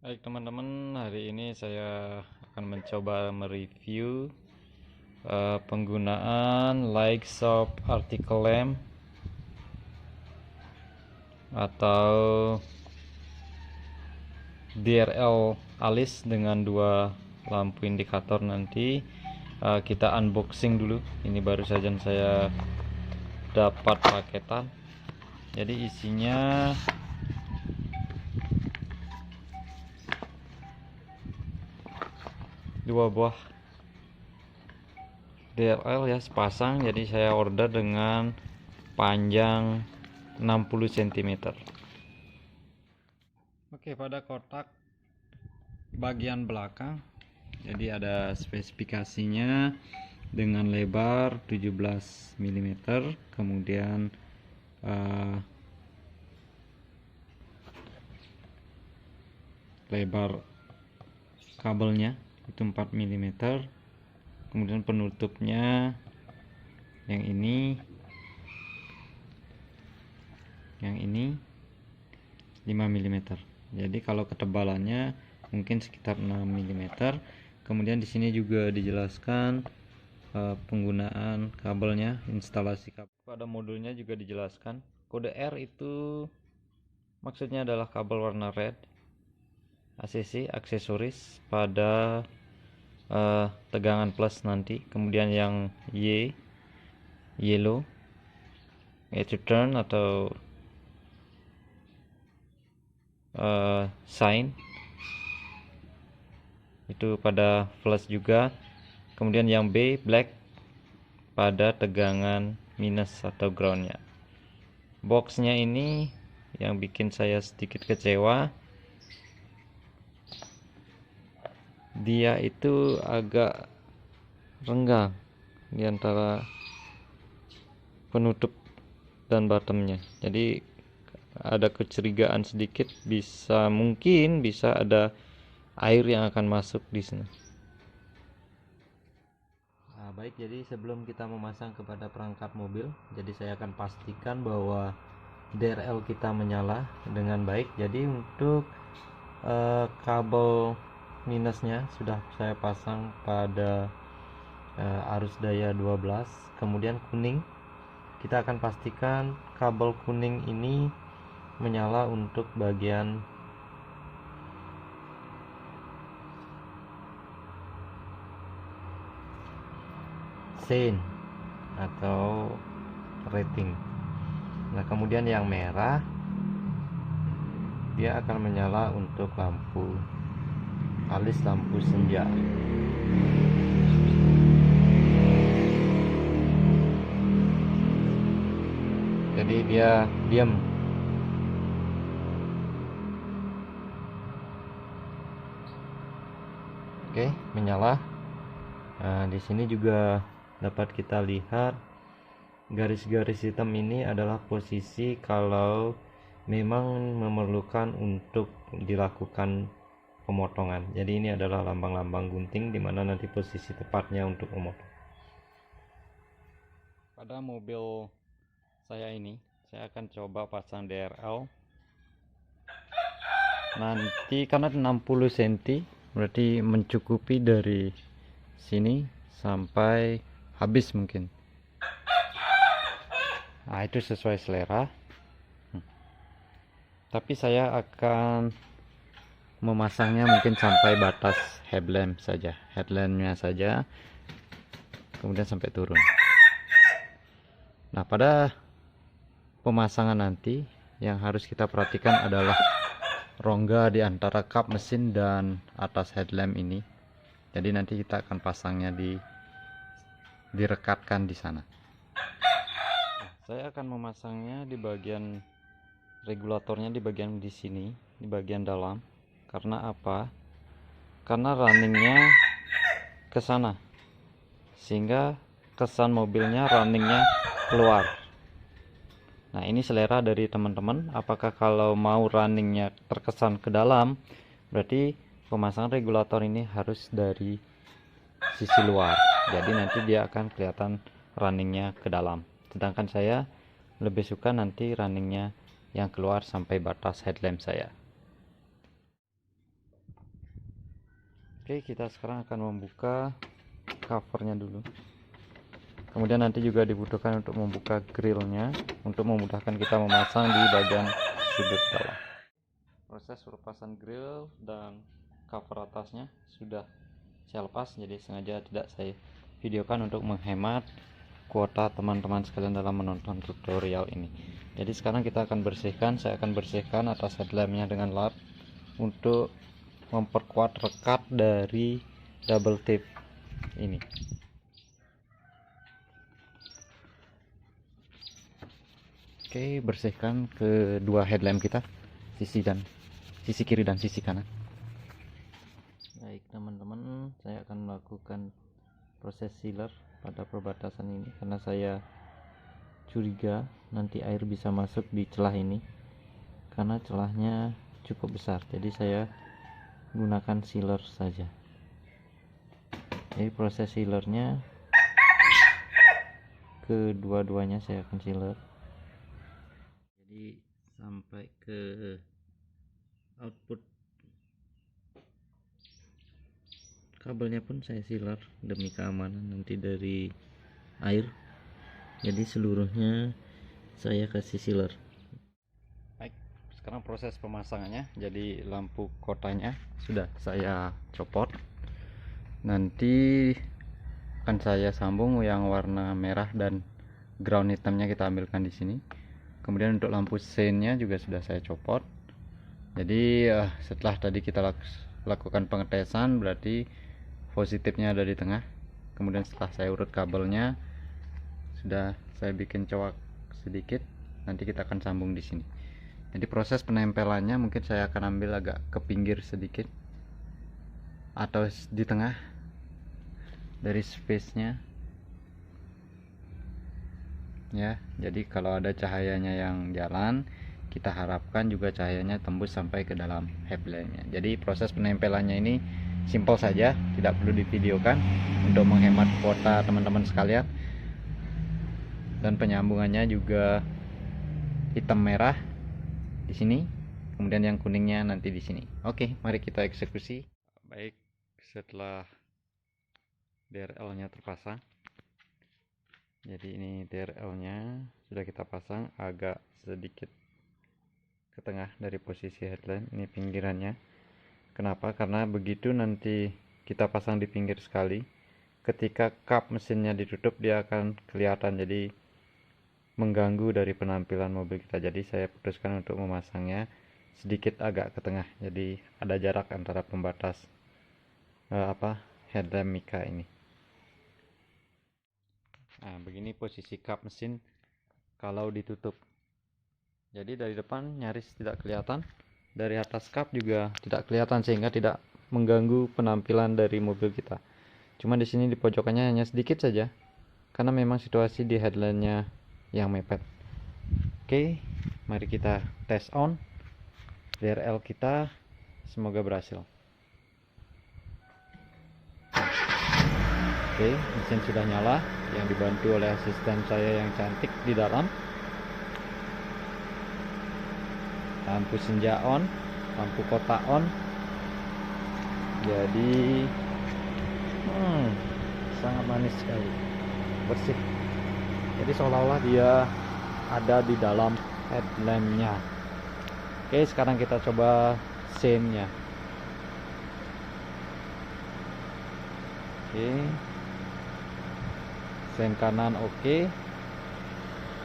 Baik teman-teman, hari ini saya akan mencoba mereview penggunaan light soft article lamp atau DRL alis dengan dua lampu indikator. Nanti kita unboxing dulu. Ini baru saja saya dapat paketan. Jadi isinya dua buah DRL ya, sepasang. Jadi saya order dengan panjang 60 cm. Oke, pada kotak bagian belakang jadi ada spesifikasinya dengan lebar 17 mm, kemudian lebar kabelnya itu 4 mm, kemudian penutupnya yang ini 5 mm. Jadi kalau ketebalannya mungkin sekitar 6 mm. Kemudian di sini juga dijelaskan penggunaan kabelnya, instalasi kabel. Pada modulnya juga dijelaskan kode R itu maksudnya adalah kabel warna red, ACC aksesoris pada tegangan plus nanti. Kemudian yang Y yellow yaitu turn atau sign itu pada flash juga. Kemudian yang B black pada tegangan minus atau groundnya. Boxnya ini yang bikin saya sedikit kecewa, dia itu agak renggang di antara penutup dan bottomnya. Jadi ada kecurigaan sedikit, mungkin bisa ada air yang akan masuk di sini. Nah, baik, jadi sebelum kita memasang kepada perangkat mobil, jadi saya akan pastikan bahwa DRL kita menyala dengan baik. Jadi untuk kabel minusnya sudah saya pasang pada arus daya 12, kemudian kuning kita akan pastikan kabel kuning ini menyala untuk bagian sein atau rating. Nah, kemudian yang merah dia akan menyala untuk lampu alis, lampu senja. Jadi dia diam. Oke, menyala. Nah, di sini juga dapat kita lihat garis-garis hitam ini adalah posisi kalau memang memerlukan untuk dilakukan pemotongan. Jadi ini adalah lambang-lambang gunting di mana nanti posisi tepatnya untuk memotong. Pada mobil saya ini saya akan coba pasang DRL nanti karena 60 cm, berarti mencukupi dari sini sampai habis mungkin. Nah, itu sesuai selera. Tapi saya akan memasangnya mungkin sampai batas headlampnya saja, kemudian sampai turun. Nah, pada pemasangan nanti yang harus kita perhatikan adalah rongga di antara kap mesin dan atas headlamp ini. Jadi nanti kita akan pasangnya direkatkan di sana. Saya akan memasangnya di bagian regulatornya, di bagian di sini, di bagian dalam. Karena apa? Karena runningnya ke sana, sehingga kesan mobilnya runningnya keluar. Nah, ini selera dari teman-teman. Apakah kalau mau runningnya terkesan ke dalam, berarti pemasangan regulator ini harus dari sisi luar. Jadi nanti dia akan kelihatan runningnya ke dalam. Sedangkan saya lebih suka nanti runningnya yang keluar sampai batas headlamp saya. Oke, kita sekarang akan membuka covernya dulu. Kemudian nanti juga dibutuhkan untuk membuka grillnya untuk memudahkan kita memasang di bagian sudut dalam. Proses pelepasan grill dan cover atasnya sudah saya lepas, jadi sengaja tidak saya videokan untuk menghemat kuota teman-teman sekalian dalam menonton tutorial ini. Jadi sekarang kita akan bersihkan, saya akan bersihkan atas headlampnya dengan lap untuk memperkuat rekat dari double tip ini. Oke, bersihkan kedua headlamp kita, sisi kiri dan sisi kanan. Baik teman-teman, saya akan melakukan proses sealer pada perbatasan ini karena saya curiga nanti air bisa masuk di celah ini karena celahnya cukup besar, jadi saya gunakan sealer saja. Jadi proses sealernya kedua-duanya saya akan sealer, jadi sampai ke output kabelnya pun saya sealer demi keamanan nanti dari air, jadi seluruhnya saya kasih sealer. Baik, sekarang proses pemasangannya. Jadi lampu kotanya sudah saya copot, nanti akan saya sambung yang warna merah dan ground hitamnya kita ambilkan di sini. Kemudian untuk lampu seinnya juga sudah saya copot. Jadi setelah tadi kita lakukan pengetesan, berarti positifnya ada di tengah. Kemudian setelah saya urut kabelnya, sudah saya bikin cowok sedikit, nanti kita akan sambung di sini. Jadi proses penempelannya mungkin saya akan ambil agak ke pinggir sedikit atau di tengah dari space-nya ya. Jadi kalau ada cahayanya yang jalan, kita harapkan juga cahayanya tembus sampai ke dalam headlampnya. Jadi proses penempelannya ini simpel saja, tidak perlu divideokan untuk menghemat kuota teman-teman sekalian. Dan penyambungannya juga hitam merah di sini, kemudian yang kuningnya nanti di sini. Oke, mari kita eksekusi. Baik, setelah DRL-nya terpasang, jadi ini DRL-nya sudah kita pasang agak sedikit ke tengah dari posisi headlamp. Ini pinggirannya. Kenapa? Karena begitu nanti kita pasang di pinggir sekali, ketika kap mesinnya ditutup dia akan kelihatan, jadi mengganggu dari penampilan mobil kita. Jadi saya putuskan untuk memasangnya sedikit agak ke tengah, jadi ada jarak antara pembatas headlamp Mika ini. Nah, begini posisi kap mesin kalau ditutup. Jadi dari depan nyaris tidak kelihatan, dari atas kap juga tidak kelihatan, sehingga tidak mengganggu penampilan dari mobil kita. Cuma di sini di pojokannya hanya sedikit saja, karena memang situasi di headlampnya yang mepet. Oke, mari kita tes on DRL kita, semoga berhasil. Oke, mesin sudah nyala, yang dibantu oleh asisten saya yang cantik di dalam. Lampu senja on, lampu kota on. Jadi sangat manis sekali, bersih. Jadi seolah-olah dia ada di dalam headlampnya. Oke, sekarang kita coba seinnya. Oke, sein kanan oke.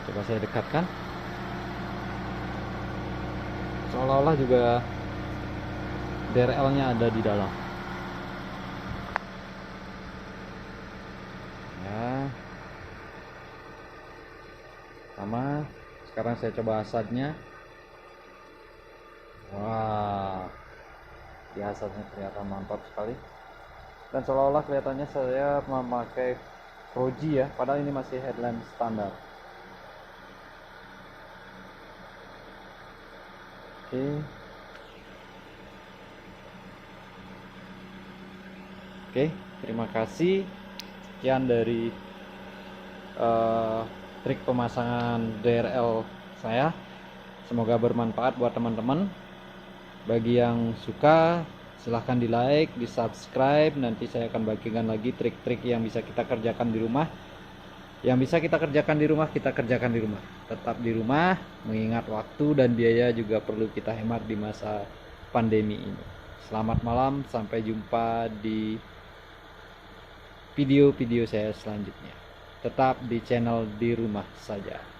Coba saya dekatkan, seolah-olah juga DRL-nya ada di dalam. Ya, sama. Sekarang saya coba hasadnya. Wah, di hasadnya ternyata mantap sekali. Dan seolah-olah kelihatannya saya memakai Proji ya, padahal ini masih headlamp standar. Oke. Oke, terima kasih. Sekian dari trik pemasangan DRL saya. Semoga bermanfaat buat teman-teman. Bagi yang suka, Silahkan di like, di subscribe. Nanti saya akan bagikan lagi trik-trik yang bisa kita kerjakan di rumah. Yang bisa kita kerjakan di rumah, kita kerjakan di rumah. Tetap di rumah, mengingat waktu dan biaya juga perlu kita hemat di masa pandemi ini. Selamat malam, sampai jumpa di video-video saya selanjutnya. Tetap di channel Di Rumah Saja.